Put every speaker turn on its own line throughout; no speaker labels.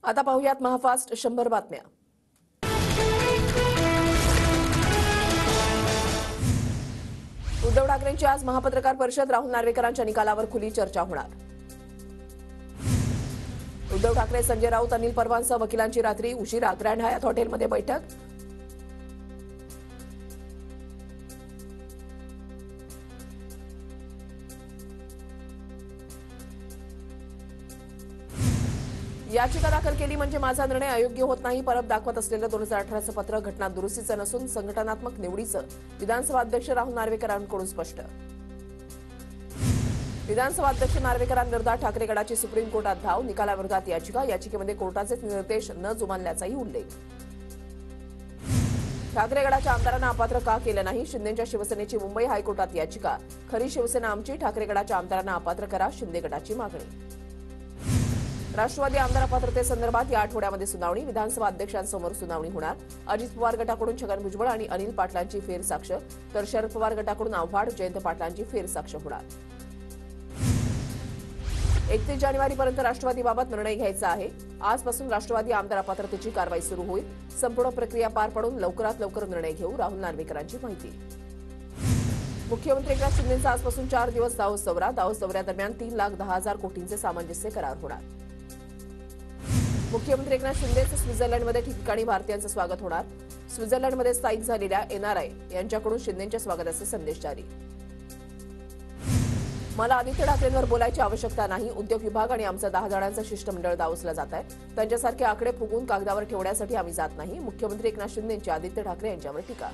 आता पाहूयात महाफास्ट 100 बातम्या। उद्धव ठाकरेंची आज महापत्रकार परिषद, राहुल नार्वेकरांच्या निकालावर खुली चर्चा होणार। उद्धव ठाकरे, संजय राऊत, अनिल परवांसह वकिलांची रात्री उशिरा ग्रँड हयात हॉटेलमध्ये बैठक। याचिका दाखल केली म्हणजे माझा निर्णय अयोग्य होत नाही। परत दाखवत असलेलं 2018चं पत्र घटना दुरुस्तीचं नसून संघटनात्मक निवडीचं, विधानसभा अध्यक्ष राहुल नार्वेकरांकडून स्पष्ट। विधानसभा अध्यक्ष नार्वेकरांविरोधात ठाकरे गटाची सुप्रीम कोर्टात धाव, निकालाविरोधात याचिका, याचिकेमध्ये कोर्टाचे निर्देश न जुमानल्याचाही उल्लेख। ठाकरे गटाच्या आमदारांना अपात्र का केलं नाही, शिंदेच्या शिवसेनेची मुंबई हायकोर्टात याचिका, खरी शिवसेना आमची, ठाकरे गटाच्या आमदारांना अपात्र करा, शिंदे गटाची मागणी। राष्ट्रवादी आमदार अपात्रतेसंदर्भात या आठवड्यामध्ये सुनावणी, विधानसभा अध्यक्षांसमोर सुनावणी होणार। अजित पवार गटाकडून छगन भुजबळ आणि अनिल पाटलांची फेरसाक्ष, तर शरद पवार गटाकडून आव्हाड, जयंत पाटलांची फेरसाक्ष होणार। 31 जानेवारीपर्यंत राष्ट्रवादीबाबत निर्णय घ्यायचा आहे। आजपासून राष्ट्रवादी आमदार अपात्रतेची कारवाई सुरू होईल। संपूर्ण प्रक्रिया पार पडून लवकरात लवकर निर्णय घेऊ, राहुल नार्वेकरांची माहिती। मुख्यमंत्री एकनाथ शिंदेंचा आजपासून 4 दिवस दावोस दौरा, दावोस दौऱ्यादरम्यान 3,10,000 कोटींचे सामंजस्य करार होणार। मुख्यमंत्री एकनाथ शिंदेचं स्वित्झर्लंडमध्ये ठिकठिकाणी भारतीयांचं स्वागत होणार। स्वित्झर्लंडमध्ये स्थायिक झालेल्या एनआरआय यांच्याकडून शिंदेंच्या स्वागताचे संदेश जारी। मला आदित्य ठाकरेंवर बोलायची आवश्यकता नाही, उद्योग विभाग आणि आमचं 10 जणांचं शिष्टमंडळ दावोसला जात आहे, त्यांच्यासारखे आकडे फुगून कागदावर ठेवण्यासाठी आम्ही जात नाही। मुख्यमंत्री एकनाथ शिंदेंची आदित्य ठाकरे यांच्यावर टीका।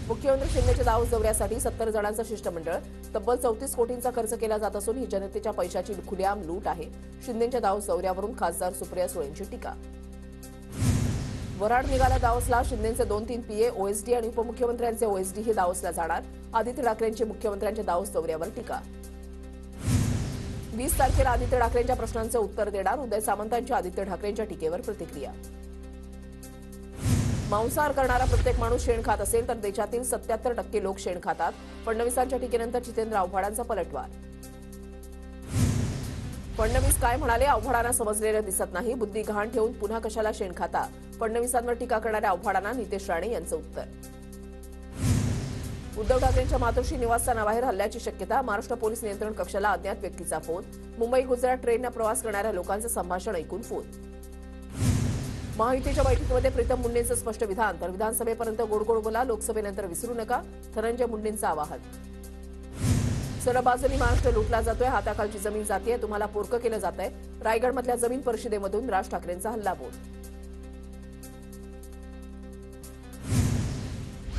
मुख्यमंत्री शिंदेच्या दावोस दौऱ्यासाठी 70 जणांचं शिष्टमंडळ, तब्बल 34 कोटींचा खर्च केला जात असून ही जनतेच्या पैशाची खुलेआम लूट आहे। शिंदेच्या दावोस दौऱ्यावरून खासदार सुप्रिया सुळेंची टीका। वऱ्हाड निघाला दावोसला, शिंदेचे 2-3 पीए, ओएसडी आणि उपमुख्यमंत्र्यांचे ओएसडी हे दावोसला जाणार। आदित्य ठाकरेंची मुख्यमंत्र्यांच्या दावोस दौऱ्यावर टीका। 20 तारखेला आदित्य ठाकरेंच्या प्रश्नांचे उत्तर देणार, उदय सामंतांची आदित्य ठाकरेंच्या टीकेवर प्रतिक्रिया। मांसाहार करणारा प्रत्येक माणूस शेण खात असेल तर देशातील 77% लोक शेण खातात, फडणवीसांच्या टीकेनंतर जितेंद्र आव्हाडांचा पलटवार। फडणवीस काय म्हणाले, आव्हाडांना समजलेलं दिसत नाही, बुद्धी गहाण ठेवून पुन्हा कशाला शेण खाता, फडणवीसांवर टीका करणाऱ्या आव्हाडांना नितेश राणे यांचं उत्तर। उद्धव ठाकरेंच्या मातोश्री निवासस्थानाबाहेर हल्ल्याची शक्यता, महाराष्ट्र पोलीस नियंत्रण कक्षाला अज्ञात व्यक्तीचा फोन, मुंबई गुजरात ट्रेननं प्रवास करणाऱ्या लोकांचं संभाषण ऐकून फोन। महायुतीच्या बैठकीमध्ये प्रीतम मुंडेंचं स्पष्ट विधान, तर विधानसभेपर्यंत गोड गोड बोला, लोकसभेनंतर विसरू नका, धनंजय मुंडेंचं आवाहन। सर्व बाजूंनी महाराष्ट्र लुटला जातोय, हाताखालची जमीन जातीय, तुम्हाला पोरकं केलं जातंय, रायगडमधल्या जमीन परिषदेमधून राज ठाकरेंचा हल्लाबोल।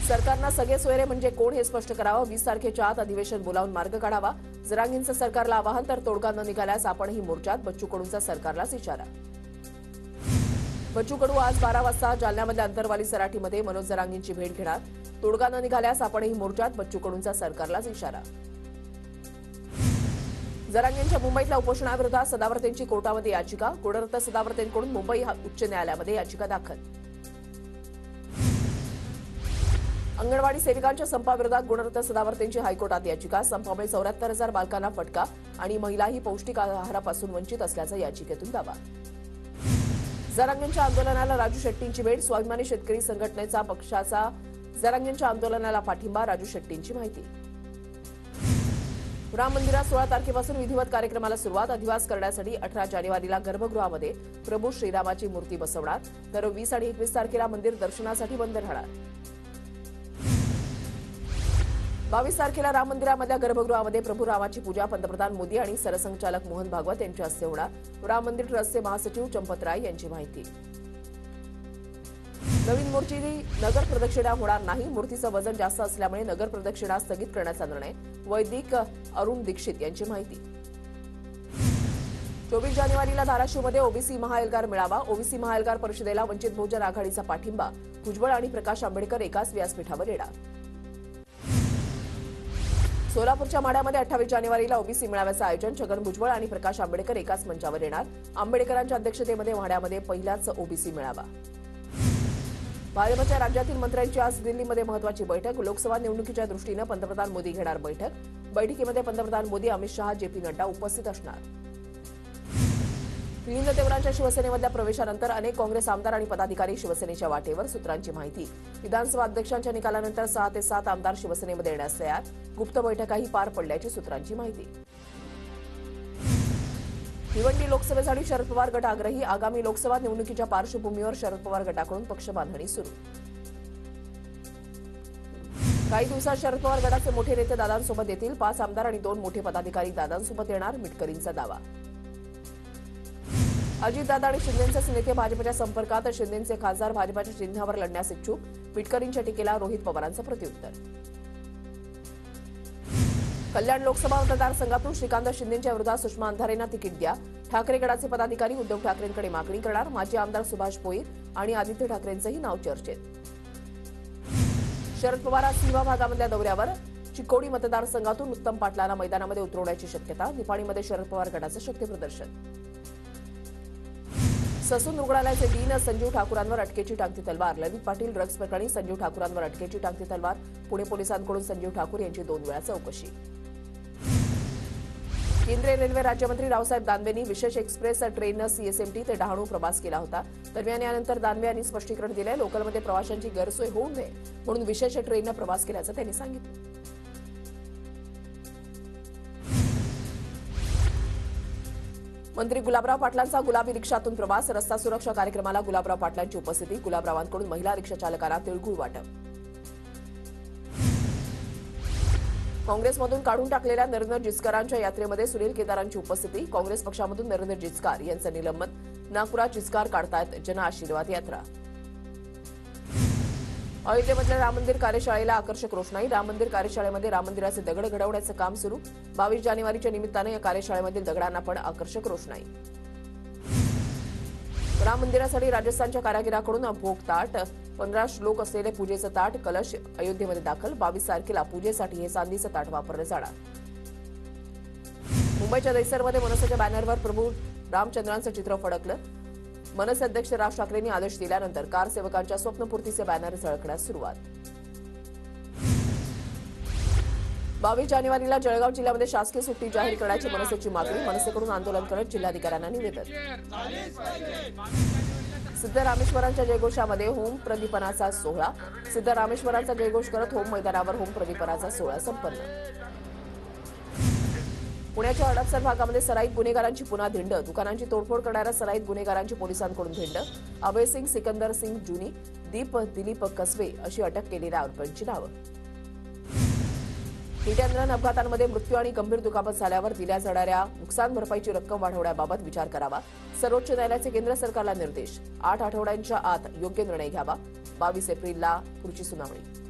सरकारना सगळे सोयरे म्हणजे कोण हे स्पष्ट करावं, 20 तारखेच्या आत अधिवेशन बोलावून मार्ग काढावा, जरांगींचं सरकारला आवाहन, तर तोडगा न निघाल्यास आपणही मोर्चात, बच्चू कडूंचा सरकारलाच इशारा। बच्चू कडू आज 12 वाजता जालन्यामधल्या अंतरवाली सराठीमध्ये मनोज जरांगींची भेट घेणार, तोडगा न निघाल्यास आपणही मोर्चात, बच्चू कडूंचा सरकारलाच इशारा। जरांगींच्या मुंबईतल्या उपोषणाविरोधात सदावर्तेंची कोर्टामध्ये याचिका, गुणरत्न सदावर्तेंकडून मुंबई उच्च न्यायालयामध्ये याचिका दाखल। अंगणवाडी सेविकांच्या संपाविरोधात गुणरत्न सदावर्तेंची हायकोर्टात याचिका, संपामुळे 74,000 बालकांना फटका आणि महिलाही पौष्टिक आहारापासून वंचित असल्याचा याचिकेतून दावा। जरांगींच्या आंदोलनाला राजू शेट्टींची भेट, स्वाभिमानी शेतकरी संघटनेचा पक्षाचा जरांगींच्या आंदोलनाला पाठिंबा, राजू शेट्टींची माहिती। राम मंदिरात 16 तारखेपासून विधिवत कार्यक्रमाला सुरुवात, अधिवास करण्यासाठी 18 जानेवारीला गर्भगृहामध्ये प्रभू श्रीरामाची मूर्ती बसवणार, तर 20 आणि 21 तारखेला मंदिर दर्शनासाठी बंद राहणार। 22 तारखेला राम मंदिरामधल्या गर्भगृहामध्ये प्रभू रामाची पूजा पंतप्रधान मोदी आणि सरसंघचालक मोहन भागवत यांच्या हस्ते होणार, राम मंदिर ट्रस्टचे महासचिव चंपत राय यांची माहिती। नवीन मूर्ती नगर प्रदक्षिणा होणार नाही, मूर्तीचं वजन जास्त असल्यामुळे नगर प्रदक्षिणा स्थगित करण्याचा निर्णय, वैदिक अरुण दीक्षित यांची माहिती। 24 जानेवारीला धाराशिवमध्ये ओबीसी महाएल्गार मेळावा, ओबीसी महाएल्गार परिषदेला वंचित बहुजन आघाडीचा पाठिंबा, भुजबळ आणि प्रकाश आंबेडकर एकाच व्यासपीठावर येणार। सोलापूरच्या माढ्यामध्ये 28 जानेवारीला ओबीसी मेळाव्याचं आयोजन, छगन भुजबळ आणि प्रकाश आंबेडकर एकाच मंचावर येणार, आंबेडकरांच्या अध्यक्षतेमध्ये माढ्यामध्ये पहिलाच ओबीसी मेळावा। भाजपच्या राज्यातील मंत्र्यांची आज दिल्लीमध्ये महत्वाची बैठक, लोकसभा निवडणुकीच्या दृष्टीनं पंतप्रधान मोदी घेणार बैठक, बैठकीमध्ये पंतप्रधान मोदी, अमित शहा, जेपी नड्डा उपस्थित असणार। मिलिंद देवरांच्या शिवसेनेमधल्या प्रवेशानंतर अनेक काँग्रेस आमदार आणि पदाधिकारी शिवसेनेच्या वाटेवर. सूत्रांची माहिती. विधानसभा अध्यक्षांच्या निकालानंतर 6 ते 7 आमदार शिवसेनेमध्ये येण्यास तयार. गुप्त बैठकाही पार पडल्याची सूत्रांची माहिती. भिवंडी लोकसभेसाठी शरद पवार गट आग्रही. आगामी लोकसभा निवडणुकीच्या पार्श्वभूमीवर शरद पवार गटाकडून पक्ष बांधणी सुरू. काही दिवसात शरद पवार गटाचे मोठे नेते दादांसोबत येतील. 5 आमदार आणि 2 मोठे पदाधिकारी दादांसोबत येणार. मिटकरींचा दावा. अजितदादा आणि शिंदेंचे नेते भाजपच्या संपर्कात. शिंदेंचे खासदार भाजपच्या चिन्हावर लढण्यास इच्छुक. मिटकरींच्या टीकेला रोहित पवारांचं प्रत्युत्तर. कल्याण लोकसभा मतदारसंघातून श्रीकांत शिंदेंच्या विरोधात सुषमा अंधारेंना तिकीट द्या. ठाकरे गटाचे पदाधिकारी उद्धव ठाकरेंकडे मागणी करणार. माजी आमदार सुभाष भोईर आणि आदित्य ठाकरेंचंही नाव चर्चेत. शरद पवार आज सिंहवा भागामधल्या दौऱ्यावर. चिकोडी मतदारसंघातून उत्तम पाटलांना मैदानामध्ये उतरवण्याची शक्यता. निपाणीमध्ये शरद पवार गटाचं शक्तीप्रदर्शन. ससून रुग्णालयाचे डीन संजीव ठाकूरांवर अटकेची टांगती तलवार. ललित पाटील ड्रग्ज प्रकरणी संजीव ठाकूरांवर अटकेची टांगती तलवार. पुणे पोलिसांकडून संजीव ठाकूर यांची 2 वेळा चौकशी. केंद्रीय रेल्वे राज्यमंत्री रावसाहेब दानवेंनी विशेष एक्सप्रेस ट्रेननं सीएसएमटी ते डहाणू प्रवास केला होता. दरम्यान यानंतर दानवे यांनी स्पष्टीकरण दिलं. लोकलमध्ये प्रवाशांची गैरसोय होऊ नये म्हणून विशेष ट्रेननं प्रवास केल्याचं त्यांनी सांगितलं. मंत्री गुलाबराव पाटलांचा गुलाबी रिक्षातून प्रवास. रस्ता सुरक्षा कार्यक्रमाला गुलाबराव पाटलांची उपस्थिती. गुलाबरावांकडून महिला रिक्षा चालकांना तिळगुळ वाटप. काँग्रेसमधून काढून टाकलेल्या नरेंद्र जिचकारांच्या यात्रेमध्ये सुनील केदारांची उपस्थिती. काँग्रेस पक्षामधून नरेंद्र जिचकार यांचं निलंबन. नागपुरात जिचकार काढतायत जनआशीर्वाद यात्रा. अयोध्येमधल्या राम मंदिर कार्यशाळेला आकर्षक रोषणाई. राम मंदिर कार्यशाळेमध्ये राम मंदिराचे दगड घडवण्याचं काम सुरू. 22 जानेवारीच्या निमित्तानं या कार्यशाळेमधील दगडांना पण आकर्षक रोषणाई. राम मंदिरासाठी राजस्थानच्या कारागिराकडून भोग ताट. 15 श्लोक असलेले पूजेचं ताट. कलश अयोध्येमध्ये दाखल. 22 तारखेला पूजेसाठी हे चांदीचं ताट वापरलं जाणार. मुंबईच्या दहिसरमध्ये मनसेच्या बॅनरवर प्रभू रामचंद्रांचं चित्र फडकलं. मनसे अध्यक्ष राज ठाकरेंनी आदेश दिल्यानंतर कार सेवकांच्या स्वप्नपूर्तीचे बॅनर झळकण्यास सुरुवात. 22 जानेवारीला जळगाव जिल्ह्यामध्ये शासकीय सुट्टी जाहीर करण्याची मनसेची मागणी. मनसेकडून आंदोलन करत जिल्हाधिकाऱ्यांना निवेदन. सिद्धरामेश्वरांच्या जयघोषामध्ये होम प्रदीपनाचा सोहळा. सिद्धरामेश्वरांचा जयघोष करत होम मैदानावर होम प्रदीपनाचा सोहळा संपन्न. पुण्याच्या हडपसर भागामध्ये सराईत गुन्हेगारांची पुन्हा धिंड. दुकानांची तोडफोड करणाऱ्या सराईत गुन्हेगारांची पोलिसांकडून धिंड. अभय सिंग, सिकंदर सिंग जुनी, दिलीप कसबे अशी अटक केलेल्या आरोपींची नावं. हिट अँड रन अपघातांमध्ये मृत्यू आणि गंभीर दुखापत झाल्यावर दिल्या जाणाऱ्या नुकसान भरपाईची रक्कम वाढवण्याबाबत विचार करावा. सर्वोच्च न्यायालयाचे केंद्र सरकारला निर्देश. 8 आठवड्यांच्या आत योग्य निर्णय घ्यावा. 22 एप्रिलला पुढची सुनावणी.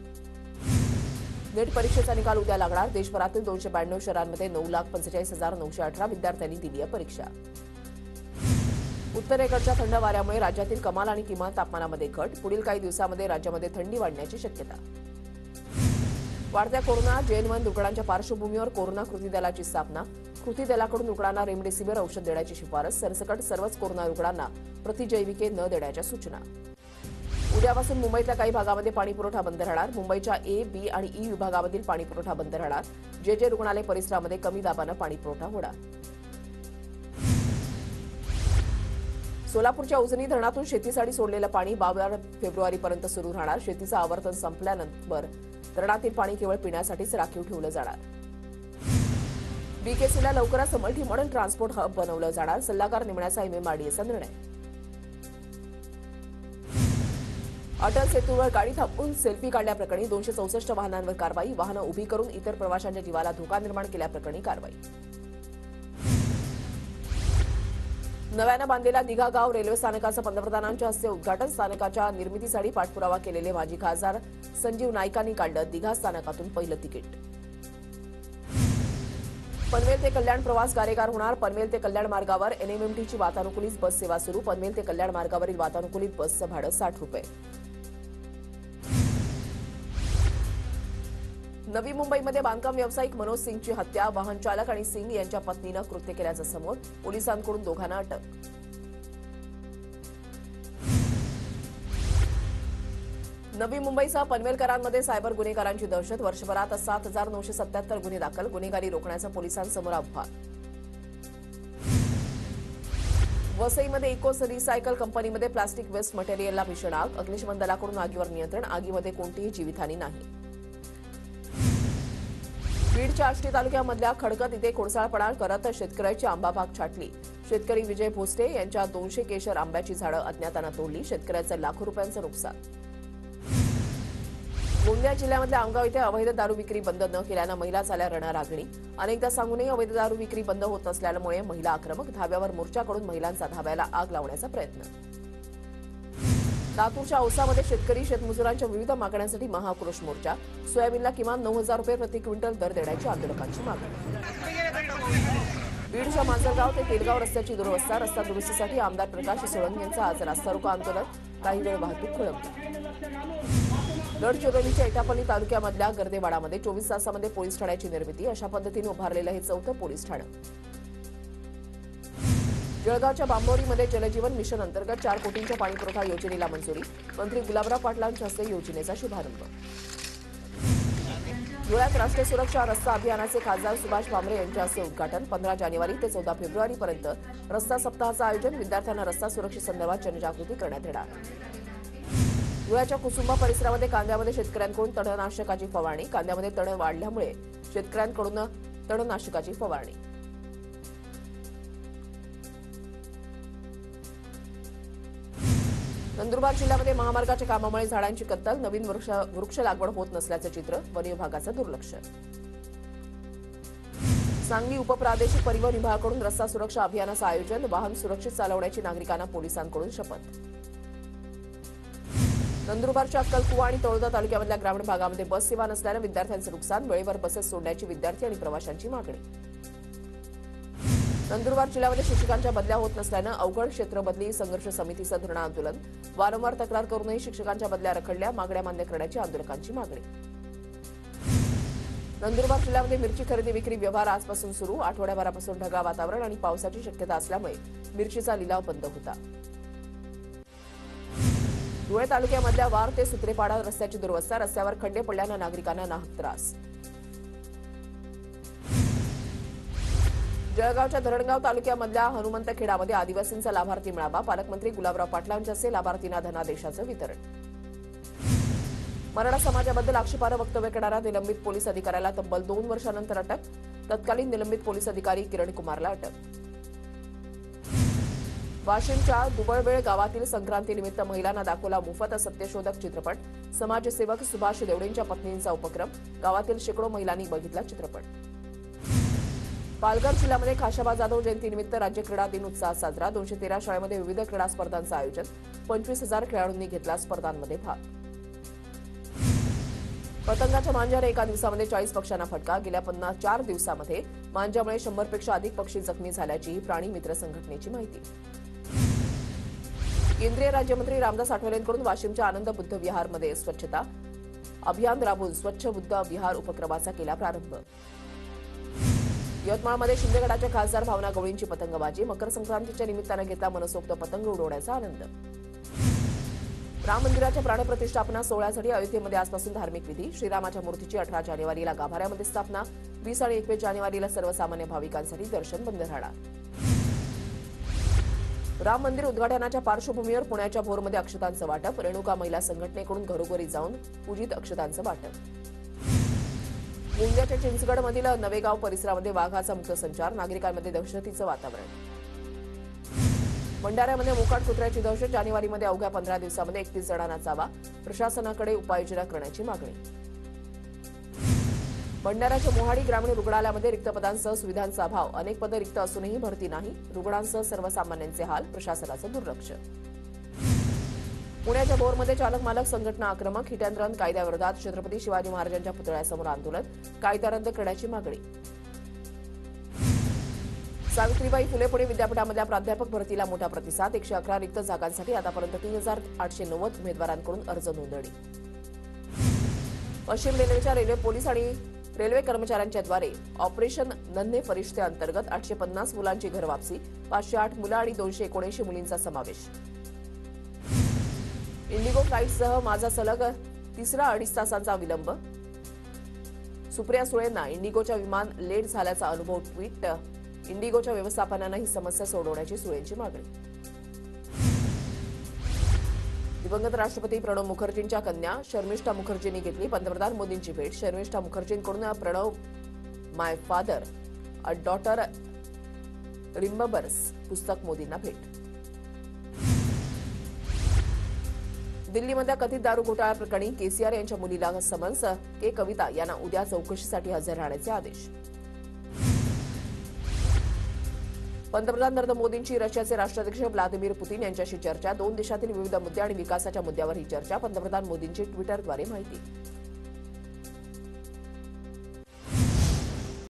नेट परीक्षेचा निकाल उद्या लागणार. देशभरातील 292 शहरांमध्ये 9,45,918 विद्यार्थ्यांनी दिली आहे परीक्षा. उत्तरेकडच्या थंड वाऱ्यामुळे राज्यातील कमाल आणि किमान तापमानामध्ये घट. पुढील काही दिवसांमध्ये राज्यामध्ये थंडी वाढण्याची शक्यता. वाढत्या कोरोना JN1 रुग्णांच्या पार्श्वभूमीवर कोरोना कृती दलाची स्थापना. कृती दलाकडून रुग्णांना रेमडेसिवीर औषध देण्याची शिफारस. सरसकट सर्वच कोरोना रुग्णांना प्रतिजैविके न देण्याच्या सूचना. उद्यापासून मुंबईतल्या काही भागामध्ये पाणीपुरवठा बंद राहणार. मुंबईच्या A, B आणि E विभागामधील पाणीपुरवठा बंद राहणार. जे रुग्णालय परिसरामध्ये कमी दाबानं पाणीपुरवठा होणार. सोलापूरच्या उजनी धरणातून शेतीसाठी सोडलेलं पाणी 12 फेब्रुवारीपर्यंत सुरू राहणार. शेतीचं आवर्तन संपल्यानंतर धरणातील पाणी केवळ पिण्यासाठीच राखीव ठेवलं जाणार. BKCला लवकरच मल्टी मॉडेल ट्रान्सपोर्ट हब बनवलं जाणार. सल्लागार नेमण्याचा MMRDAचा निर्णय. अटल सेतूवर गाडी थांबवून सेल्फी काढल्याप्रकरणी 264 वाहनांवर कारवाई. वाहनं उभी करून इतर प्रवाशांच्या जीवाला धोका निर्माण केल्याप्रकरणी कारवाई. नव्यानं बांधलेल्या दिघा गाव रेल्वे स्थानकाचं पंतप्रधानांच्या हस्ते उद्घाटन. स्थानकाच्या निर्मितीसाठी पाठपुरावा केलेले माजी खासदार संजीव नाईकांनी काढलं दिघा स्थानकातून पहिलं तिकीट. पनवेल ते कल्याण प्रवास गारेगार होणार. पनवेल ते कल्याण मार्गावर NMMTची वातानुकूलित बस सेवा सुरू. पनवेल ते कल्याण मार्गावरील वातानुकूलित बसचं भाडं ₹60. नवी मुंबईमध्ये बांधकाम व्यावसायिक मनोज सिंगची हत्या. वाहन चालक आणि सिंग यांच्या पत्नीनं कृत्य केल्याचं समोर. पोलिसांकडून दोघांना अटक. नवी मुंबईसह पनवेलकरांमध्ये सायबर गुन्हेगारांची दहशत. वर्षभरात 7,977 गुन्हे दाखल. गुन्हेगारी रोखण्याचं पोलिसांसमोर आव्हान. वसईमध्ये इकोस रिसायकल कंपनीमध्ये प्लास्टिक वेस्ट मटेरियलला भीषण आग. अग्निशमन दलाकडून आगीवर नियंत्रण. आगीमध्ये कोणतीही जीवितहानी नाही. बीडच्या आष्टी तालुक्यामधल्या खडकत इथे कोळसाळपणा करत शेतकऱ्याची आंबाबाग छाटली. शेतकरी विजय भोसटे यांच्या 200 केशर आंब्याची झाडं अज्ञातानं तोडली. शेतकऱ्याचं लाखो रुपयांचं नुकसान. गोंदिया जिल्ह्यामधल्या आमगाव इथे अवैध दारू विक्री बंद न केल्यानं महिला झाल्या रणरागिणी. अनेकदा सांगूनही अवैध दारू विक्री बंद होत नसल्यामुळे महिला आक्रमक. धाब्यावर मोर्चाकडून महिलांचा धाब्याला आग लावण्याचा प्रयत्न. लातूरच्या औसामध्ये शेतकरी शेतमजुरांच्या विविध मागण्यांसाठी महाआक्रोश मोर्चा. सोयाबीनला किमान 9,000 रुपये प्रति क्विंटल दर देण्याची आंदोलकांची मागणी. बीडच्या मांजरगाव ते तेलगाव रस्त्याची दुरवस्था. रस्ता दुरुस्तीसाठी आमदार प्रकाश सोळंके यांचं आज रस्ता रोको आंदोलन. काही वेळ वाहतूक खोळंबली. गडचिरोलीच्या एटापल्ली तालुक्यामधल्या गर्देवाडामध्ये 24 तासामध्ये पोलीस ठाण्याची निर्मिती. अशा पद्धतीने उभारलेलं हे 4थं पोलीस ठाणं. जळगावच्या बांबोरीमध्ये जलजीवन मिशन अंतर्गत 4 कोटींच्या पाणीपुरवठा योजनेला मंजुरी. मंत्री गुलाबराव पाटलांच्या हस्ते योजनेचा शुभारंभ. धुळ्यात राष्ट्रीय सुरक्षा रस्ता अभियानाचे खासदार सुभाष भामरे यांच्या हस्ते उद्घाटन. 15 जानेवारी ते 14 फेब्रुवारीपर्यंत रस्ता सप्ताहाचं आयोजन. विद्यार्थ्यांना रस्ता सुरक्षेसंदर्भात जनजागृती करण्यात येणार. धुळ्याच्या कुसुंबा परिसरामध्ये कांद्यामध्ये शेतकऱ्यांकडून तणनाशकाची फवारणी. कांद्यामध्ये तण वाढल्यामुळे शेतकऱ्यांकडून तणनाशकाची फवारणी. नंदुरबार जिल्ह्यामध्ये महामार्गाच्या कामामुळे झाडांची कत्तल. नवीन वृक्ष लागवड होत नसल्याचं चित्र. वन विभागाचं दुर्लक्ष. सांगली उपप्रादेशिक परिवहन विभागाकडून रस्ता सुरक्षा अभियानाचं आयोजन. वाहन सुरक्षित चालवण्याची नागरिकांना पोलिसांकडून शपथ. नंदुरबारच्या अक्कलकुवा आणि तळोदा तालुक्यामधल्या ग्रामीण भागामध्ये बस सेवा नसल्यानं विद्यार्थ्यांचं नुकसान. वेळेवर बसेस सोडण्याची विद्यार्थी आणि प्रवाशांची मागणी. नंदुरबार जिल्ह्यामध्ये शिक्षकांच्या बदल्या होत नसल्यानं अवघड क्षेत्र बदली संघर्ष समितीचं धरणं आंदोलन. वारंवार तक्रार करूनही शिक्षकांच्या बदल्या रखडल्या. मागण्या मान्य करण्याची आंदोलकांची मागणी. नंदुरबार जिल्ह्यामध्ये मिरची खरेदी विक्री व्यवहार आजपासून सुरू. आठवड्याभरापासून ढगाळ वातावरण आणि पावसाची शक्यता असल्यामुळे मिरचीचा लिलाव बंद होता. धुळे तालुक्यामधल्या वार ते सुत्रेपाडा रस्त्याची दुरवस्था. रस्त्यावर खड्डे पडल्यानं नागरिकांना नाहक त्रास. जळगावच्या धरणगाव तालुक्यामधल्या हनुमंतखेडामध्ये आदिवासींचा लाभार्थी मेळावा. पालकमंत्री गुलाबराव पाटलांच्या हस्ते लाभार्थींना धनादेशाचं वितरण. मराठा समाजाबद्दल आक्षेपार्ह वक्तव्य करणारा निलंबित पोलीस अधिकाऱ्याला तब्बल 2 वर्षांनंतर अटक. तत्कालीन निलंबित पोलीस अधिकारी किरण कुमारला अटक. वाशिमच्या दुबळवेळ गावातील संक्रांतीनिमित्त महिलांना दाखवला मोफत सत्यशोधक चित्रपट. समाजसेवक सुभाष देवडेंच्या पत्नींचा उपक्रम. गावातील शेकडो महिलांनी बघितला चित्रपट. पालघर जिल्ह्यामध्ये खाशाबा जाधव जयंतीनिमित्त राज्य क्रीडा दिन उत्साहात साजरा. 213 शाळेमध्ये विविध क्रीडा स्पर्धांचं आयोजन. 25,000 खेळाडूंनी घेतला स्पर्धांमध्ये भाग. पतंगाच्या मांजाने एका दिवसामध्ये 40 पक्ष्यांना फटका. गेल्या 4 दिवसामध्ये मांजामुळे 100 पेक्षा अधिक पक्षी जखमी झाल्याची प्राणी मित्र संघटनेची माहिती. केंद्रीय राज्यमंत्री रामदास आठवलेंकडून वाशिमच्या आनंद बुद्ध विहारमध्ये स्वच्छता अभियान राबवून स्वच्छ बुद्ध विहार उपक्रमाचा केला प्रारंभ. यवतमाळमध्ये शिंदेगडाच्या खासदार भावना गवळींची पतंगबाजी. मकर संक्रांतीच्या निमित्तानं घेतला मनसोक्त पतंग उडवण्याचा आनंद. राम मंदिराच्या प्राणप्रतिष्ठापना सोहळ्यासाठी अयोध्येमध्ये आजपासून धार्मिक विधी. श्रीरामाच्या मूर्तीची 18 जानेवारीला गाभाऱ्यामध्ये स्थापना. 20 आणि 21 जानेवारीला सर्वसामान्य भाविकांसाठी दर्शन बंद राहणार. राम मंदिर उद्घाटनाच्या पार्श्वभूमीवर पुण्याच्या भोरमध्ये अक्षतांचं वाटप. रेणुका महिला संघटनेकडून घरोघरी जाऊन पूजित अक्षतांचं वाटप. गोंदियाच्या चिंचगडमधील नवेगाव परिसरामध्ये वाघाचा मुक्त संचार. नागरिकांमध्ये दहशतीचं वातावरण. भंडाऱ्यामध्ये मोकाट कुत्र्याची दहशत. जानेवारीमध्ये अवघ्या 15 दिवसामध्ये 31 जणांना चावा. प्रशासनाकडे उपाययोजना करण्याची मागणी. भंडाऱ्याच्या मोहाडी ग्रामीण रुग्णालयामध्ये रिक्त पदांसह सुविधांचा अभाव. अनेक पदं रिक्त असूनही भरती नाही. रुग्णांसह सर्वसामान्यांचे हाल. प्रशासनाचं दुर्लक्ष. पुण्याच्या भोरमध्ये चालक मालक संघटना आक्रमक. हिट अँड रन कायद्याविरोधात छत्रपती शिवाजी महाराजांच्या पुतळ्यासमोर आंदोलन. कायदा रद्द करण्याची मागणी. सावित्रीबाई फुले पुणे विद्यापीठामधल्या प्राध्यापक भरतीला मोठा प्रतिसाद. 111 रिक्त जागांसाठी आतापर्यंत 3,890 उमेदवारांकडून अर्ज नोंदणी. पश्चिम रेल्वेच्या रेल्वे पोलीस आणि रेल्वे कर्मचाऱ्यांच्याद्वारे ऑपरेशन नन्हे परिषदेअंतर्गत 850 मुलांची घरवापसी. 508 मुलं आणि 279 मुलींचा समावेश. इंडिगो फ्लाईटसह माझा सलग तिसरा 2.5 तासांचा विलंब. सुप्रिया सुळेंना इंडिगोच्या विमान लेट झाल्याचा अनुभव. ट्विट. इंडिगोच्या व्यवस्थापनानं ही समस्या सोडवण्याची सुळेंची मागणी. दिवंगत राष्ट्रपती प्रणव मुखर्जींच्या कन्या शर्मिष्ठा मुखर्जींनी घेतली पंतप्रधान मोदींची भेट. शर्मिष्ठा मुखर्जींकडून प्रणव माय फादर अ डॉटर रिमेंबर्स पुस्तक मोदींना भेट. दिल्लीमध्ये कथित दारू घोटाळा प्रकरणी केसीआर यांच्या मुलीला समन्स. के कविता यांना उद्या चौकशीसाठी हजर राहण्याचे आदेश. पंतप्रधान नरेंद्र मोदींची रशियाचे राष्ट्राध्यक्ष व्लादिमीर पुतीन यांच्याशी चर्चा. दोन देशातील विविध मुद्दे आणि विकासाच्या मुद्द्यावर ही चर्चा. पंतप्रधान मोदींची ट्विटरद्वारे माहिती.